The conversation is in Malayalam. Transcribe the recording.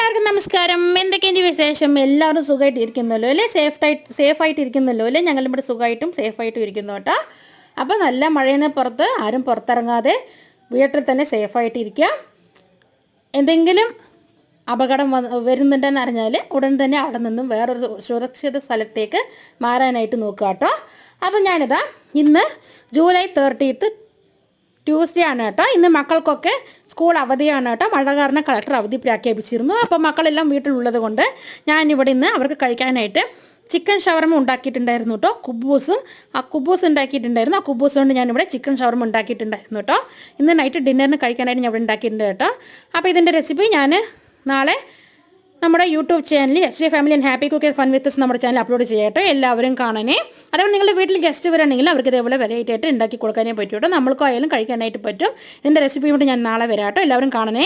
എല്ലാവർക്കും നമസ്കാരം. എന്തൊക്കെയാണ് വിശേഷം? എല്ലാവരും സുഖമായിട്ട് ഇരിക്കുന്നല്ലോ അല്ലേ? സേഫായിട്ട് ഇരിക്കുന്നല്ലോ അല്ലേ? ഞങ്ങളിവിടെ സുഖമായിട്ടും സേഫായിട്ടും ഇരിക്കുന്നു കേട്ടോ. അപ്പോൾ നല്ല മഴേനെ പുറത്ത് ആരും പുറത്തിറങ്ങാതെ വീട്ടിൽ തന്നെ സേഫായിട്ട് ഇരിക്കുക. എന്തെങ്കിലും അപകടം വരുന്നുണ്ടെന്ന് അറിഞ്ഞാൽ ഉടൻ തന്നെ അവിടെ നിന്നും വേറൊരു സുരക്ഷിത സ്ഥലത്തേക്ക് മാറാനായിട്ട് നോക്കുക കേട്ടോ. അപ്പോൾ ഞാനിതാ ഇന്ന് ജൂലൈ 30 ട്യൂസ്ഡേ ആണ് കേട്ടോ. ഇന്ന് മക്കൾക്കൊക്കെ സ്കൂൾ അവധിയാണ് കേട്ടോ. മഴ കാരണം കളക്ടർ അവധി പ്രഖ്യാപിച്ചിരുന്നു. അപ്പോൾ മക്കളെല്ലാം വീട്ടിലുള്ളത് കൊണ്ട് ഞാനിവിടെ ഇന്ന് അവർക്ക് കഴിക്കാനായിട്ട് ചിക്കൻ ഷവർമ ഉണ്ടാക്കിയിട്ടുണ്ടായിരുന്നു കേട്ടോ. കുബൂസ് ഉണ്ടാക്കിയിട്ടുണ്ടായിരുന്നു. ആ കുബൂസ് കൊണ്ട് ഞാനിവിടെ ചിക്കൻ ഷവർമ ഉണ്ടാക്കിയിട്ടുണ്ടായിരുന്നു കേട്ടോ. ഇന്ന് നൈറ്റ് ഡിന്നറിന് കഴിക്കാനായിട്ട് ഞാൻ ഇവിടെ ഉണ്ടാക്കിയിട്ടുണ്ട് കേട്ടോ. അപ്പോൾ ഇതിൻ്റെ റെസിപ്പി ഞാൻ നാളെ നമ്മുടെ യൂട്യൂബ് ചാനലിൽ SJ family and happy cook fun വിത്ത് നമ്മുടെ ചാനൽ അപ്ലോഡ് ചെയ്യട്ടോ. എല്ലാവരും കാണണേ. അതുകൊണ്ട് നിങ്ങളുടെ വീട്ടിൽ ഗസ്റ്റ് വരണമെങ്കിൽ അവർക്ക് ഇതേപോലെ വെറൈറ്റി ആയിട്ട് ഉണ്ടാക്കി കൊടുക്കാനേ പറ്റും കേട്ടോ. നമ്മൾക്കും ആയാലും കഴിക്കാനായിട്ട് പറ്റും. ഇതിൻ്റെ റെസിപ്പി കൊണ്ട് ഞാൻ നാളെ വരാം കേട്ടോ. എല്ലാവരും കാണണേ.